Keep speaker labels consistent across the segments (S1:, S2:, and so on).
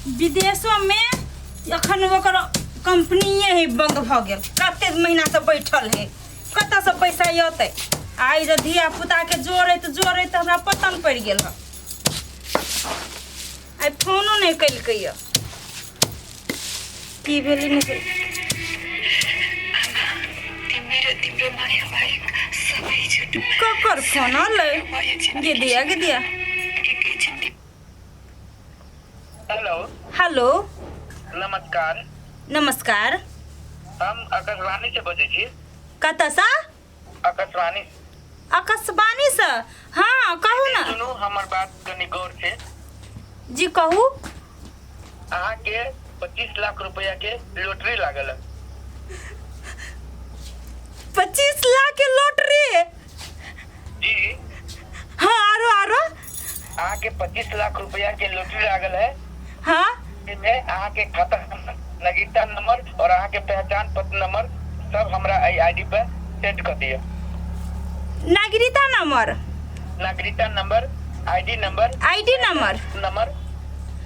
S1: विदेशों में एखन ओकर कंपनीये है बंद भ गेल। कते महीना से बैठल है, कतऽ से पैसा अयतै? आई जे धिया पुता के जोड़ैत हमरा पता नहीं पड़ गेल है। आई फोनो नहीं कैलकै य की भेलै नहीं से ककर फोन आलै? गे दिया
S2: हेलो
S1: हेलो
S2: नमस्कार।
S1: नमस्कार।
S2: हम आकाशवाणी से बजे छी।
S1: कतऽ सा?
S2: आकाशवाणी।
S1: आकाशवाणी से? हाँ कहू ना।
S2: सुनू हमर बात कनी गौर से।
S1: जी कहू।
S2: अहाँ के 25 लाख रुपया के लॉटरी लागल है।
S1: 25 लाख के लॉटरी?
S2: जी
S1: हाँ आरो
S2: अहाँ के 25 लाख रुपया के लॉटरी लागल है।
S1: हाँ
S2: इसमें अहाँ के खाता नंबर, नागरिकता नंबर और अहाँ के पहचान पत्र नंबर सब हमरा आईडी पे सेंड कर दिया।
S1: नागरिकता नंबर,
S2: नागरिकता नंबर, आईडी नंबर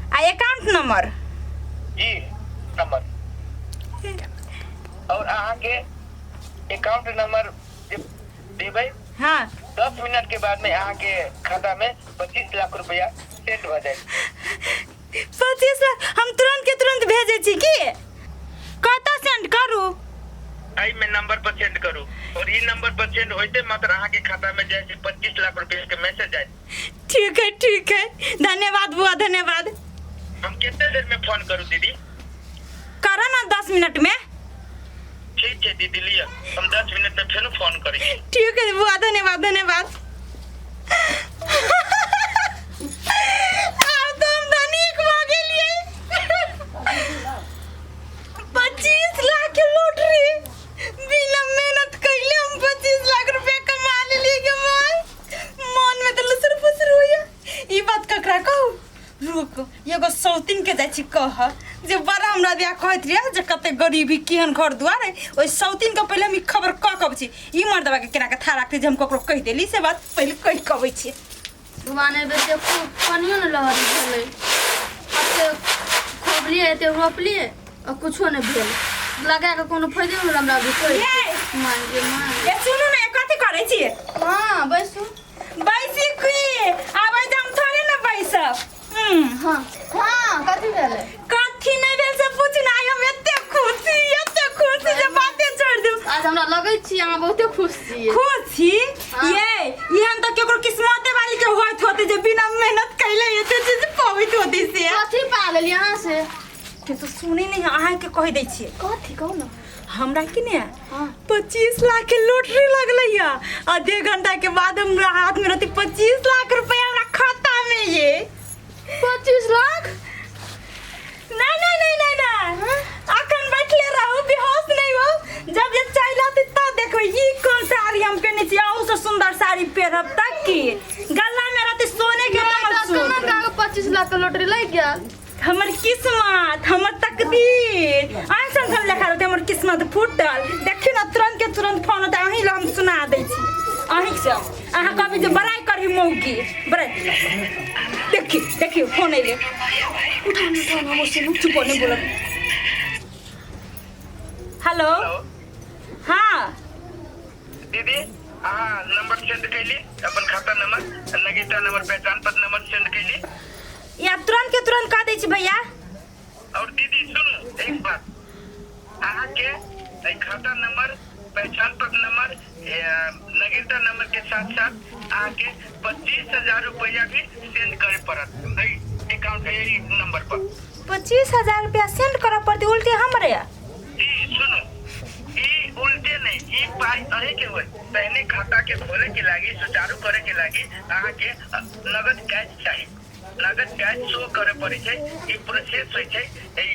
S1: आ अकाउंट नंबर।
S2: जी नंबर और अहाँ के अकाउंट नंबर देबै।
S1: हाँ
S2: 10 मिनट के बाद में अहाँ के खाता में 25 लाख रुपया सेंड हो जाए।
S1: 25 लाख हम तुरंत के तुरंत भेजे छी की? कतऽ सेंड करू?
S2: आई में नंबर पर सेंड करू और ये नंबर पर सेंड होते मात्र अहाँ के खाता में जैसे 25 लाख रुपया के मैसेज आए।
S1: ठीक है धन्यवाद बुआ, धन्यवाद।
S2: हम कितने देर में फोन करूँ दीदी?
S1: करो ना 10 मिनट में।
S2: ठीक है दीदी लिया, हम 10 मिनट में फिर फोन करेंगे।
S1: ठीक है बुआ, धन्यवाद। अब तो हम धनिक हो गेलियै। 25 लाख के लॉटरी बिना मेहनत कैले हम 25 लाख रुपया कमा लेलियै गे माय। मन में तो लसर फसर होइया। ई बात ककरा कहू? रुक एगो सौतीन के जाइ छी कह जे बड़ा हमरा दिया कहत रे जे कते गरीबी केहन घर दुआर है। ओइ सौतीन के पहले हम ई खबर कब छी। ई मर्दवा के केना के था राखते जे हम ककरो कह देली से बात पहले कहि कबै छी।
S3: दुआने बेटे खूब पानियो न लहरी भेलै। अते खोबलिए एते रोपलिए और कुछो न भेल। लगा के कोनो फायदे न हमरा भी कोई मान जे मान।
S1: ए सुनु ने कथि करै छी?
S3: हां बैसू।
S1: बैसी की आबै हम थोड़े न बैसब।
S3: हां कथि भेलै?
S1: कथि नै भेल से पूछ ना। हम एते खुशी जे बाते छोड़ दू।
S3: आज हमरा लगै छी अहाँ बहुते खुश छी।
S1: खुशी ये हम तो केकरो किस्मते वाली के होते जे बिना मेहनत कैले एते चीज पावित होती से।
S3: कथि पा लेली अहाँ से?
S1: के तो सुनी नहीं अहाँ के कह दै छियै।
S3: कथि कहू न?
S1: हमरा कि ने
S3: हां
S1: 25 लाख के लॉटरी लगलै या। आधे घंटा के बाद हमरा हाथ में रहती 25 लाख रुपया हमरा खाता में ये।
S3: 25 लाख?
S1: नहीं अखन बैठले रहू, बेहोश नहीं हो। जब ये चलत तब देखो ये कौन साड़ी हम पहने छी। आउ से सुंदर साड़ी पहनब तक की गला में रहते सोने के मंगलसूत्र।
S3: 25 लाख का लॉटरी लग गया।
S1: हमर किस्मत, हमर तकदीर ऐसन सब लिखा रहते। हमर किस्मत फूटल। देखी ना तुरंत के तुरंत फोन होता अहीं ला हम सुना दै छी। अहीं से अहाँ कभी जे बड़ाई करही मौगी बड़ाई। देखियो फोन आइले। उठाने फोन हम सुनो चुप नहीं बोलब। हेलो हाँ
S2: दीदी हाँ नंबर सेंड कैली, अपन खाता नंबर, नागरिकता नंबर, पहचान पत्र नंबर सेंड कैली।
S1: या तुरंत के तुरंत कह दै छी भैया।
S2: और दीदी सुनो एक बात, अहाँ के खाता नंबर, पहचान पत्र नंबर, नागरिकता नंबर के साथ साथ अहाँ के 25,000 रुपया भी सेंड करे पड़त अकाउंट नंबर पर।
S1: 25,000 रुपया सेंड करे पड़ते उल्टे हमरे?
S2: जी सुनो ई उल्टे नहीं, ई पाई अहे के होय। पहले खाता के खोले के लागी, सुचारू करे के लागी अहाँ के नगद कैश चाहिए। नगद कैश शो करे पड़े छै। ई प्रोसेस होय छै, ए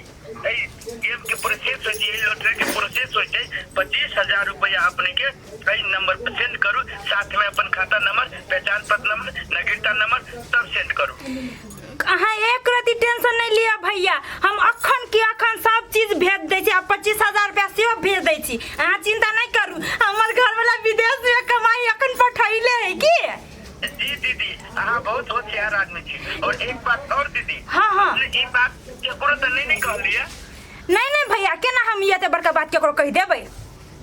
S2: गेम के प्रोसेस होय छै, लॉटरी के प्रोसेस होय छै। 25,000 रुपया अपने के कई नंबर पर सेंड करू, साथ में अपन खाता नंबर, पहचान पत्र नंबर, नागरिकता नंबर सब सेंड करू।
S1: अहाँ एक रति टेंशन नहीं लिया भैया, हम अखन की अखन सब चीज भेज दै छी। आ 25,000 रुपया सेहो भेज दै छी। अहाँ चिंता नहीं करू। हमर घर वाला विदेश में कमाई अखन पठैले है की?
S2: जी दीदी हाँ बहुत होशियार आदमी छी। और एक बात और दीदी,
S1: हाँ
S2: अपने ई बात केकरो तो नहीं कहलिए।
S1: नहीं भैया केना हम ये बड़का बात केकरो कह देबै।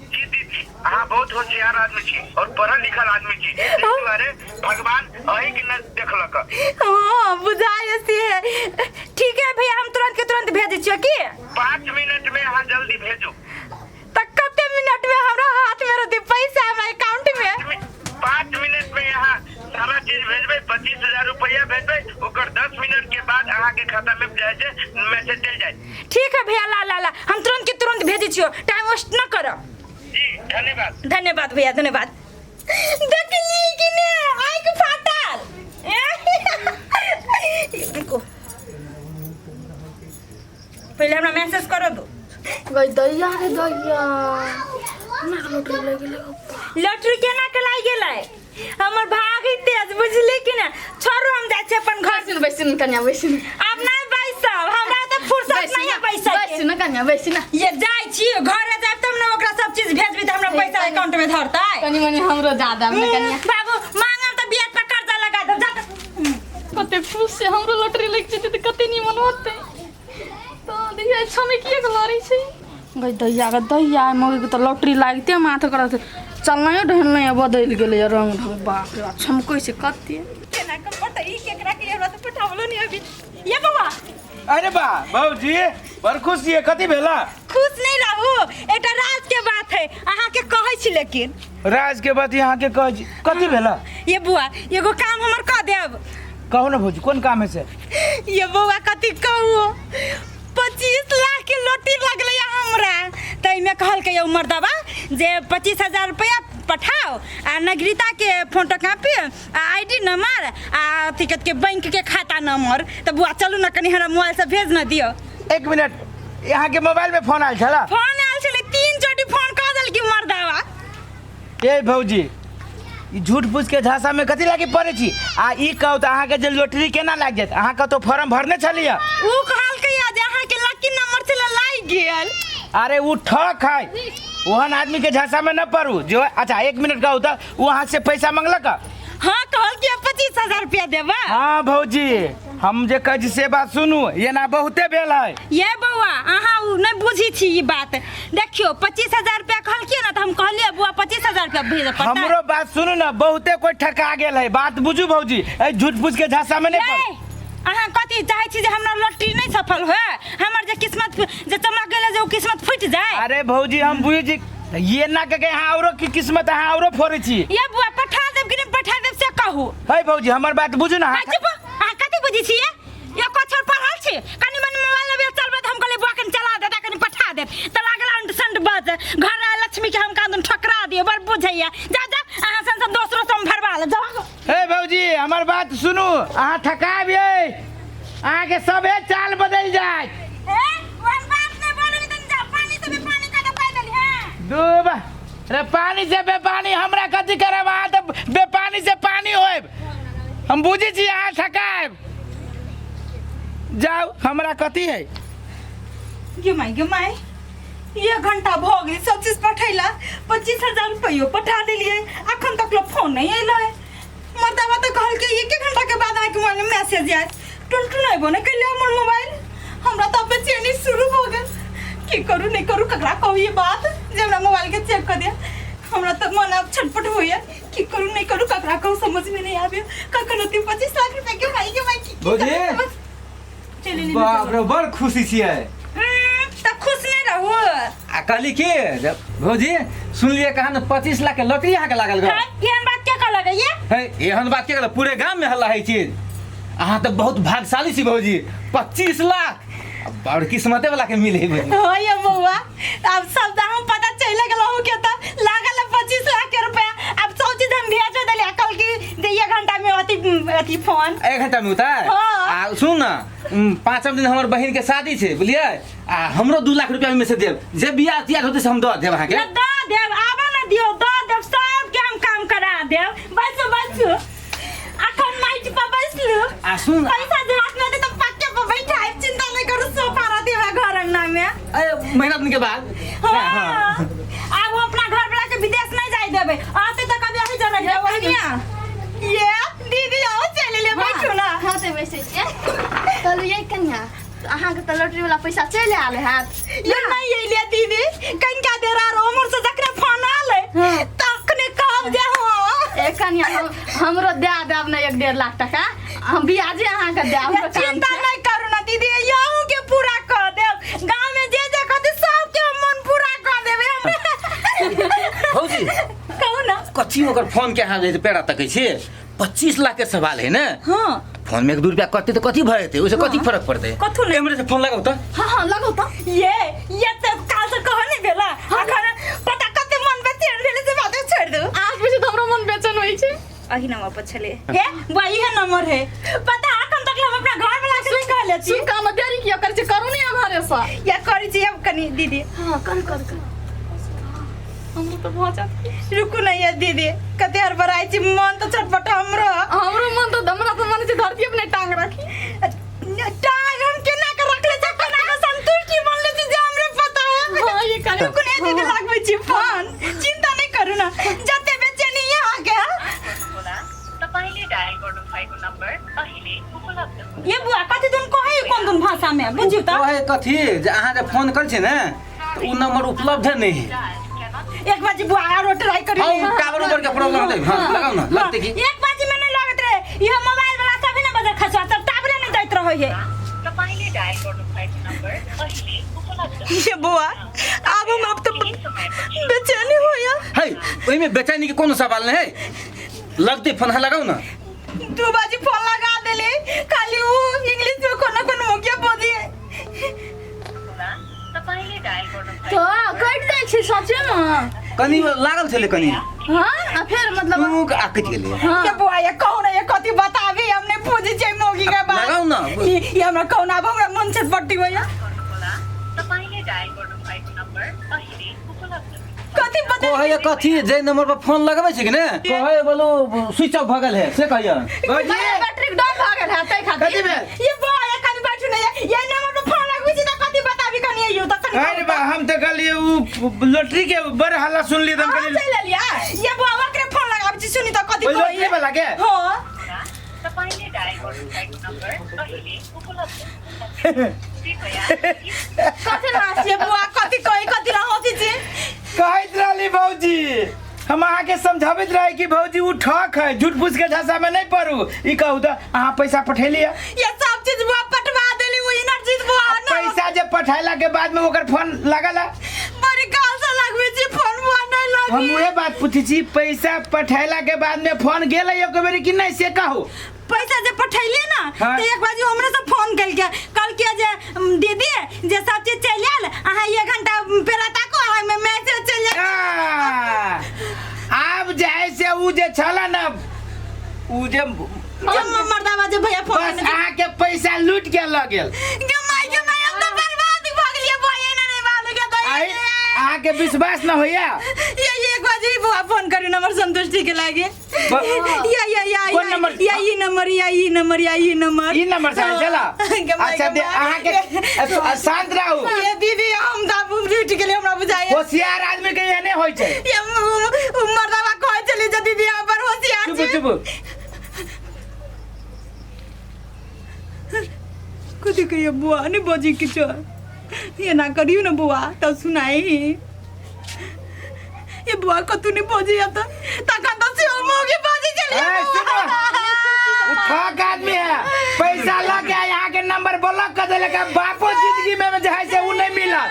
S2: जी दीदी अहाँ बहुत होशियार आदमी छी और पढ़ल लिखल आदमी छी, ताहि दुआरे भगवान अहीं के न देखलक।
S1: हां बुझाय से ठीक है भैया, हम तुरंत के तुरंत भेज छियै की
S2: 5 मिनट में अहाँ जल्दी भेजू।
S1: त कते मिनट में हमरा हाथ में रहते पैसा हमरा अकाउंट में?
S2: 5 मिनट में यहाँ सारा चीज भेजबै, 25,000 रुपया भेजबै, ओकर 10 मिनट के बाद अहाँ के खाता में मैसेज चल जाए।
S1: ठीक है भैया, ला हम तुरंत के तुरंत भेज छियो, टाइम वेस्ट न करो।
S2: जी धन्यवाद।
S1: धन्यवाद भैया, धन्यवाद। देखली कि ने आइ के फाटल देखो पहले हमरा मैसेज करो दो।
S3: गई दैया रे दैया ना लॉटरी लग गेलै।
S1: लॉटरी केना के लाग गेलै? हमर भागी तेज बुझली कि ने। छोड़ो हम जाय छै अपन घर।
S3: बैसिन कन्या बैसिन।
S1: अब नहीं बैसब, हमरा त फुर्सत नहीं है बैसै के।
S3: बैसिन कन्या बैसिन।
S1: ये जाय छी घरे जाब तब न ओकरा सब चीज भेजबी त हमरा पैसा अकाउंट में धरतै।
S3: कनी मनी हमरो ज्यादा में कन्या।
S1: बाबू मांगम त बियाह पर कर्जा लगा दे जा।
S3: कते खुश से हमरो लॉटरी लग जेतै त कते निमन होतै। तो देखिए अच्छा में किए गलारी छै। गई दैया मगे के त लॉटरी लागते माथ करत चलनायो ढलनाय बदल गेलै रंग ढंग। बाप रे छमकै छै कते।
S1: केना के पटई केकरा के हमरा त पठावलो नहीं अभी। ये बाबा
S4: अरे बा बाबूजी बड़ खुश छियै, कथी भेला?
S1: खुश नहीं रहू, एटा राज के बात है अहाँ के कहै छी। लेकिन
S4: राज के बात यहाँ के कह कथी भेला?
S1: ये बुआ एगो काम हमर क देब।
S4: कहू ना भौजी कोन काम है से?
S1: ये बुआ कथी कहू 25 लाख के लॉटरी लगलै हमरा। तै में कहल के मर्दबा जे 25,000 रुपया पठाओ आ नगरीता के फोटो कॉपी आ आईडी नंबर आ टिकट के बैंक के खाता नंबर। त बुआ चलू ना कनी हमरा मोबाइल से भेज न दियो।
S4: 1 मिनट, यहाँ के मोबाइल में फोन आयल छला?
S1: फोन आयल छले 3 चोटी फोन क देल कि मर्दबा।
S4: ए भौजी ई झूठ पूछ के झांसा में कथी लागी पड़े छी? आ ई कहू त अहाँ के जे लॉटरी केना लाग जात? अहाँ का तो फॉर्म भरने छलिए।
S1: ऊ कहल के जे अहाँ के लकी नंबर से लाग गेल।
S4: अरे ऊ ठक है, ओहन आदमी के झांसा में न पड़ू। जो अच्छा 1 मिनट कहू त वहाँ से पैसा मांगलक?
S1: हाँ कहल कि 25,000 रुपया देबा।
S4: हाँ भौजी हम जे कह से बात सुनू, ये ना बहुते भेल है।
S1: ये बउआ अहाँ उ नहीं बुझी छी ई बात। देखियो 25,000 रुपया कहलकिए ना त हम कहलिए बुआ 25,000 रुपया भेज पड़ता।
S4: हमरो बात सुनू ना, बहुते कोई ठका गेल है, बात बुझू भौजी। ए झूठ पूछ के झांसा में नहीं पड़।
S1: अहाँ कथी चाहे छी जे हमरा लॉटरी नहीं सफल होए? हमर जे किस्मत जे चमक गेले जे उ किस्मत फुट जाए?
S4: अरे भौजी हम बुझी ये ना के यहाँ औरो की किस्मत अहाँ औरो फोड़े छी।
S1: ये बुआ पठा देब कि नहीं पठा देब से कहू।
S4: है भौजी हमर बात बुझू ना।
S1: चुप, अहाँ कथी बुझी छी? ये कोछर पढ़ल छी कनी मन मोबाइल में चलबे त हम कहले बुआ कनी चला देता कनी पठा देब त लागल अंट संट बात घर लक्ष्मी के हम कांदन ठकरा दियो बड़ बुझैया। जा अहाँ सन दोसरो सम भरवा ले जा।
S4: हे भौजी हमर बात सुनू, अहाँ ठकाबिए अहाँ के सबे चाल बदल जाए।
S1: वन बात नहीं बोलबी त जा पानी से भी पानी का दबाई देली। हां
S4: डूब रे पानी से बेपानी हमरा कथी करब? अहाँ त बेपानी से पानी होएब, हम बुझी छी अहाँ ठकाब। जाओ हमरा कथी है?
S1: गे माई 1 घंटा भ गेल सब चीज पठैला 25,000 रुपया पठा देलिए अखन तक लो फोन नहीं आइले। मर्दवा तो कहल के 1 घंटा के बाद आके मोबाइल में मैसेज आए टुनटुन नहीं बने के लिए हमर मोबाइल। हमरा त बेचैनी शुरू हो गेल की करू नहीं करू ककरा कहू ये बात जे हमरा मोबाइल के चेक कर दिया। हमरा त मन अब छटपट होया की करू नहीं करू ककरा कहू समझ में नहीं आवे। कखनो 25 लाख रुपया के भाई की
S5: भौजी
S1: चली
S5: बाप रे बड़ खुशी छियै।
S1: त खुश नहीं रहू।
S5: आ कहली की भौजी सुनलिए कहा न 25 लाख के लॉटरी यहाँ के लागल गए।
S1: एहन बात क्या कहल गई ये?
S5: है एहन बात के कहल पूरे गांव में हल्ला है चीज। अहाँ तो बहुत भाग्यशाली छी भौजी, 25 लाख बड़ किस्मते वाला के मिले भौजी।
S1: हो ये बउआ अब सब दाम पता चले गेल हो के त लागल 25 लाख के रुपया। अब सब चीज हम भेज देली कल की 1 घंटा में अति फोन
S5: 1 घंटा में उतार।
S1: हाँ।
S5: आ सुन ना 5 दिन हमर बहन के शादी छे बुझलिए, आ हमरो 2 लाख रुपया में से देब, जे बियाह तियार होते से हम दऽ देब अहाँ के।
S1: न दऽ देब आबा न दियो दऽ देब सब के हम काम करा देब। बस अखन नाइट पर बैसलू
S5: आ सुन
S1: पैसा जे हाथ में दे त पक्के पर बैठा है चिंता नहीं करू सोफा रह देबा घर अंगना में।
S5: महीना दिन के बाद
S1: हाँ। अब वो अपना घर वाला के विदेश नहीं जाए देबे आते तो कभी आही जाना है वही ये दीदी आओ चले ले बैठो ना।
S3: हां ते वैसे छै कहलिए कन्या अहाँ के तो लॉटरी वाला पैसा चल आल है
S1: ये नहीं अइले दीदी कनिका देर आर उमर से जकरा फोन आले तखने कहब जे हां
S3: एक कनिया हमरो दे देब ना 1.5 लाख टका हम ब्याजे अहाँ के देब हमरो काम
S1: चिंता नहीं करू ना दीदी यहू के पूरा कर देब गांव में जे जे कहते सब के मन पूरा कर देबे
S5: भौजी
S1: कहू ना
S5: कथी ओकर फोन के हाल पेड़ा तकै छी 25 लाख के सवाल है ना
S1: हां
S5: फोन में 1-2 रुपया कटते तो कथी भरते ओसे कथी फर्क पड़ते
S1: कथु नहीं
S5: कैमरे से फोन लगाओ तो
S3: हां लगाओ तो
S1: ये तो काल से कह नहीं भेला अखन पता कते मन बेचैन भेले से बात छोड़ दो
S3: आज बजे तो हमरो मन बेचैन होई छै
S1: अही नंबर पर चले हे वही है नंबर है पता अखन तक हम अपना घर वाला से कह ले छी
S3: सुन काम देरी किया कर छै करू नहीं घरे से
S1: या करी छी अब कनी दीदी
S3: हां कर हमरो तो बहुत जात
S1: रुकू नहीं है दीदी कते हर बराई छी मन तो छटपट हमरो
S3: मन तो दमरा तो मन से धरती अपने टांग रखी
S1: टांग हम केना के रखले छ केना के संतुष्टि बनले छी जे हमरे पता है
S3: हां ये कर
S1: रुकू नहीं दीदी लागबै छी फोन चिंता नहीं करू ना जते बेचैनी यहाँ के
S2: तपाईले डायल गर्नु भएको नम्बर अहिले उपलब्ध हुँदैन।
S1: ये बुआ कथी तुम कहे कोन कोन भाषा में बुझियो त
S5: ओहे कथी जे अहाँ जे फोन कर छी ना तो उ नंबर उपलब्ध नहीं है
S1: एक बाजी बुआ और ट्राई करी
S5: हां टावर ऊपर के प्रॉब्लम है हां लगाओ ना लगते की
S1: एक बाजी में नहीं लागत रे ये मोबाइल वाला सभी ना बजा खसवा सब टावर नहीं दैत रहो है
S2: तपाईले डायल गर्नु भएको नम्बर अहिले उपलब्ध
S1: ये बुआ अब हम अब तो बेचैनी हो या
S5: है ओइ में बेचैनी के कोनो सवाल नहीं है लगते फोन लगाओ ना
S1: दो बाजी फोन लगा देले खाली वो इंग्लिश में कोनो कोनो हो गया बोली
S2: तपाईले डायल गर्नु
S3: तो कट जाय छै सचे में
S5: कनी लागल छले कनी
S3: हां फिर मतलब
S5: तू आकत गेले
S1: ये बुआ ये कौन है ये कथी बतावी हमने पूछी छै मोगी के बात
S5: लगाओ ना
S1: ये हमरा कौन अब हमरा मन से पट्टी होया
S2: होला तपाईले डायल गर्नु भएको नम्बर अहिले उपलब्ध
S1: कथी बता
S5: कोहे कथी जे नंबर पर फोन लगाबै छै कि ने कोहे बोलो स्विच ऑफ भ गेल है से कहिया
S3: बैटरी डाउन भ गेल है तै
S4: कथी
S3: खातिर
S4: भेल
S1: ये बुआ ये कनी बैठू नहीं ये नंबर पर फोन लगबै छी त कथी बतावी कनी यो त कनी
S4: अरे बा हम तो कहलिए उ लॉटरी के बड़ हल्ला सुन लिए हम कहलिए
S1: चल लिया ये बुआ ओकरे फोन लगाबै छी सुनी त कथी
S4: ओइ लॉटरी वाला के
S1: हां
S2: तपाईले डायल गर्नु भएको नम्बर अहिले उपलब्ध कृपया
S1: कथी ना ये बुआ कथी कथी रहती छी
S4: कहत रहली भौजी हम अहाँ के समझाबैत रहे कि भौजी उ ठक है झूठ फूस के झांसा में नहीं पड़ू ई कहू तो अहाँ पैसा पठेलिए
S1: ये सब चीज बुआ पटवा देली वो एनर्जी बुआ ना
S4: पैसा जब पठाइला के बाद में ओकर फोन लागला
S1: बड़ी गाल से लगबै छी फोन बुआ नहीं लगी
S4: हम उहे बात पूछी छी पैसा पठाइला के बाद में फोन गेल एक बेरी कि नहीं से कहू
S1: पैसा जे पठैलिए ना
S4: हाँ।
S1: तो एक बाजू हमरे से फोन कल के जे दीदी जे सब चीज चल आयल अहाँ 1 घंटा पहले ताको अहाँ में मैसेज चल जाए
S4: अब जाए से उ जे छला ना उ जे
S1: जब मर्दावा जे भैया फोन
S4: बस अहाँ के पैसा लूट के ल गेल
S1: के माय हम तो बर्बाद भ गेलिए भैया नहीं मालूम के तो
S4: आई अहाँ के विश्वास न होया
S1: ये एक बाजी बुआ फोन करी नंबर संतुष्टि के लागे या
S4: कौन नंबर?
S1: ई नंबर
S4: ई नंबर से चला अच्छा दे अहाँ के शांत रहू
S1: ये दीदी हम दाबू ड्यूटी के लिए हमरा बुझाए
S4: होशियार आदमी के एने होय छै
S1: ये मर्दावा कह चली जे दीदी यहाँ पर होशियार
S4: चुप
S1: छै
S4: चुप
S1: कथी कहिए बुआ नहीं बजी किछो ये ना करियो ना बुआ तो सुनाई ये बुआ कतू नहीं बजी आता तखन तो से मोगी बजी चली
S4: ए, सुनो। उ ठक आदमी है पैसा लग गया यहाँ के नंबर ब्लॉक कर देले का बापो जिंदगी में जो है से उ नहीं मिलत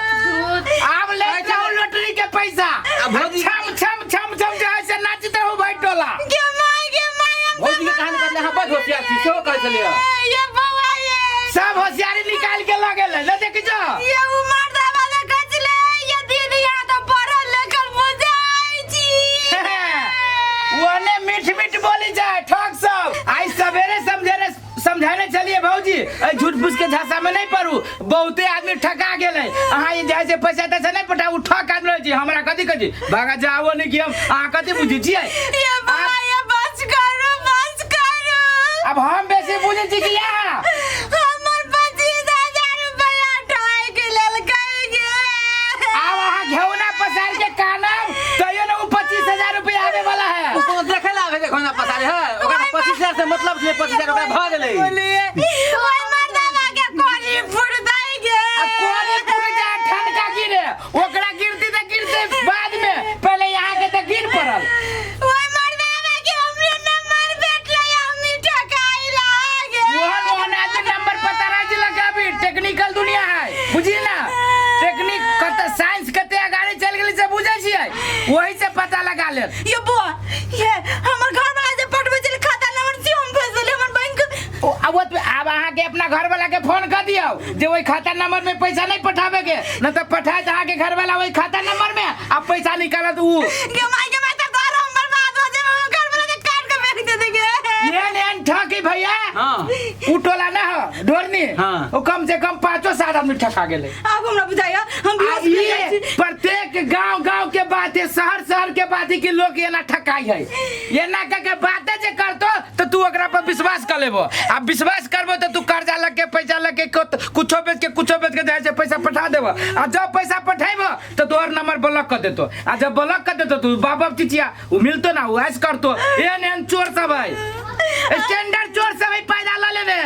S4: अब ले जाओ लॉटरी के पैसा
S5: भौजी-
S4: छम छम छम छम जो है से नाचते हो भाई टोला
S1: के माय
S5: भौजी के कहानी करले हां बड़ होशियार छी सेहो कहै छलिए
S1: ये बुआ ये
S4: सब होशियारी निकाल के लगे ले न देख जो
S1: ये उमर दावा ले कचले ये दीदी यहाँ तो पढ़ल लिखल बुझाई छी
S4: ओने मीठ मीठ बोली जाए ठक सब आई सवेरे समझाने चलिए भौजी ए झूठ फूस के झांसा में नहीं पड़ू बहुते आदमी ठका गेले अहाँ ये जैसे पैसा तैसा नहीं पठाऊ ठक आदमी रहे छी हमरा कथी कथी भागा जाओ नहीं कि हम अहाँ कथी बुझी छियै
S1: ये बुआ ये बस करो
S4: अब हम बेसी बुझे छी कि यहाँ
S1: हमर 25,000 रुपया ढाई के लेल कह गे
S4: अब अहाँ घेउना पसार के कानब तैयो ना उ 25,000 रुपया आवे वाला है
S5: तो देखे ला आवे देखो ना पता है ओकरा 25,000 से मतलब छै 25,000 रुपया भ गेलै
S1: बोलिए ओए मर्दावा के कोली फुट दई
S4: वही से पता लगा ले।
S1: ये बुआ ये हमर घर वाला जे पटवे चले खाता नंबर से हम भेज देले हमर बैंक
S4: अब अहाँ के अपना घर वाला के फोन कर दियो जे वही खाता नंबर में पैसा नहीं पठावे के, न तो पठाए तो अहाँ के घर वाला वही खाता नंबर में अब पैसा निकालत उ
S1: के माई तो घर हम बर्बाद हो जाए घर वाला के काट के फेंक दे देंगे।
S4: ये नेन ठकी भैया।
S5: हाँ।
S4: उ टोला ना हो ढोरनी।
S5: हाँ।
S4: वो कम से कम 5-7 आदमी ठका गेले।
S1: आप हमरा बुझाइया हम भी
S4: ये प्रत्येक गांव के बात है, शहर के बात है कि लोग ये ना ठकाई है। ये ना के बातें जे करतो तो तू ओकरा पर विश्वास कर लेबो। अब विश्वास करबो तो तू कर्जा लग के पैसा लग के कुछो बेच के दे से पैसा पठा देबो। आ जब पैसा पठाइबो तो तोहर नंबर ब्लॉक कर देतो। आ जब ब्लॉक कर देतो तू बाबा चिचिया उ मिलतो ना उ ऐस करतो। एन चोर सब है, स्टैंडर्ड चोर सब है पैदा ल लेने।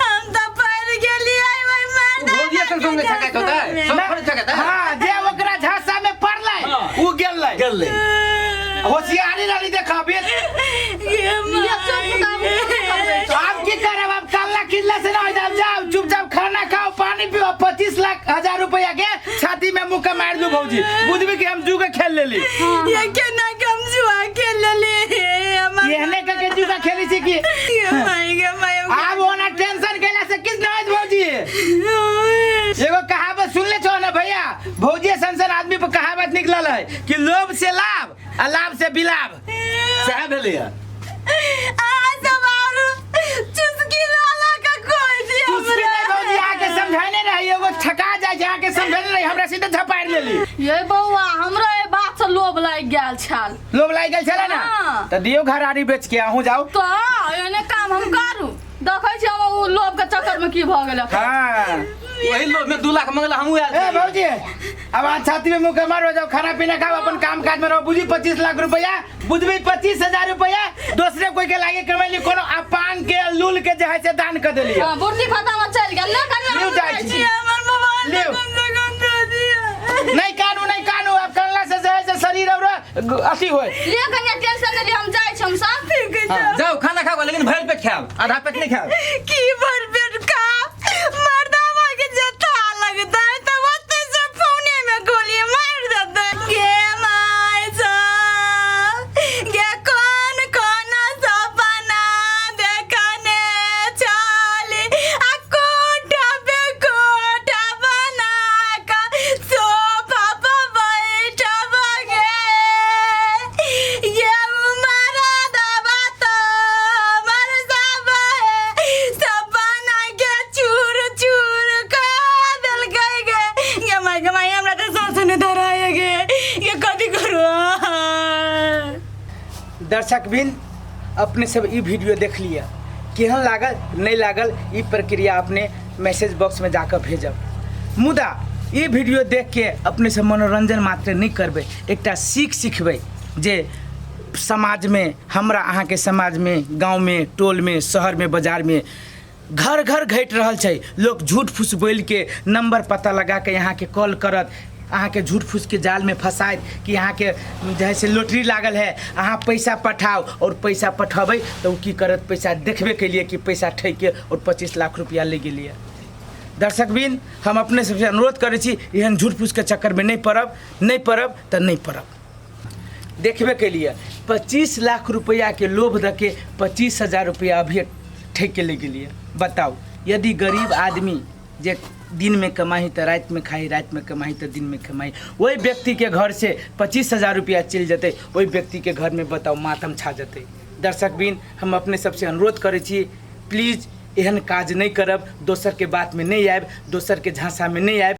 S1: हम तो पैर के लिए आई भाई मार
S5: भौजी संग ठकात होता है, सब पर ठकात है।
S4: हां जे ओकरा झांसा में पड़लै उ गेलै होशियारी वाली देखाबे। आप की करब अब कल्ला किल्ला से ना जाओ चुपचाप खाना खाओ पानी पियो 25 लाख 1000 रुपया के छाती में मुक्का मार दू भौजी बुझबी कि हम जुआ खेल लेली।
S1: ये केना कम जुआ खेल लेली
S4: येहने के जुआ खेली छी कि
S1: माई
S4: अब ओना टेंशन केला से किस ना भौजी। एगो कहावत सुन ले छो ना भैया, भौजी संसन आदमी पर कहावत निकलल है कि लोभ से लाभ आ लाभ से बिलाभ।
S5: सह भेलै
S1: चुस्की लाला का कोई दी
S4: उसके नहीं भौजी आके समझाने रही एगो ठका जाय जाके समझाने रही हमरा सीधे झपाड़ लेली।
S3: ये बौआ हमरा ए बात से लोभ लाग गेल छल।
S4: लोभ लाग गेल छले ना
S3: हाँ।
S4: त दियो घर आड़ी बेच के आहू जाओ
S3: तो एने काम हम करू देखै छी हम उ लोभ के चक्कर में की भ गेल।
S4: हां
S5: वही लोग में 2 लाख मंगला हमहू आयल
S4: ए भौजी अब आज छाती में मुंह मारो जाओ खाना पीना खाओ अपन काम काज में रहो। बुझी 25 लाख रुपया बुझबी 25,000 रुपया दूसरे कोई के लागे कमैली कोनो अपान के लूल के जे है से दान कर देली।
S3: हां बुढ़ी खाता में चल गेल ना
S4: लियो जाइ छी
S1: हमर मोबाइल
S4: लियो।
S1: कम से कम दे दिया।
S4: नहीं कानू अब करला से जे है से शरीर और अथी होय।
S3: ले कन्या टेंशन ले हम जाय छी हम सब
S5: हां जाओ खाना खाओ लेकिन भर पेट खाओ आधा पेट नहीं खाओ।
S1: की भर पेट खा मर्दावा के जता लगता है तो वो से फोने में गोली मार देता है। के माय सा के कौन सपना देखने चले आ कोठा पे कोठा बना का सोफा पर बैठब गे ये उमरा दबा तो मर सब है सपना के चूर चूर कर दिल गए ये माई हमरा तो सांस ने धराए गे ये कथी करू।
S4: दर्शक बिन अपने सब ई वीडियो देख लिया केहन लागल नहीं लागल ई प्रक्रिया अपने मैसेज बॉक्स में जाकर भेजब। मुदा ई वीडियो देख के अपने से मनोरंजन मात्र नहीं करबे एकटा सीख सीखबे जे समाज में हमरा अहाँ के समाज में गांव में टोल में शहर में बाजार में घर घर घट रहल छै। लोग झूठ फूस बोल के नंबर पता लगा के यहाँ के कॉल करत अहाँ के झूठ फूस के जाल में फंसाइत कि यहाँ के जैसे लॉटरी लागल है अहाँ पैसा पठाओ और पैसा पठेबै तो की करत पैसा देखबे के लिए कि पैसा ठक के और 25 लाख रुपया ले गेलिए। दर्शक बिन हम अपने सबसे अनुरोध करै छी एहन झूठ फूस के चक्कर में नहीं पड़ब तो नहीं पड़ब। देखबे के लिए 25 लाख रुपया के लोभ दे के 25,000 रुपया अभी ठक के ले गेलिए। बताओ यदि गरीब आदमी जे दिन में कमाई तो रात में खाई रात में कमाई तो दिन में कमाई वही व्यक्ति के घर से 25,000 रुपया चल जते वही व्यक्ति के घर में बताओ मातम छा जते। दर्शक बिन हम अपने सबसे अनुरोध करै छी प्लीज एहन काज नहीं करब दोसर के बात में नहीं आयब दोसर के झांसा में नहीं आयब।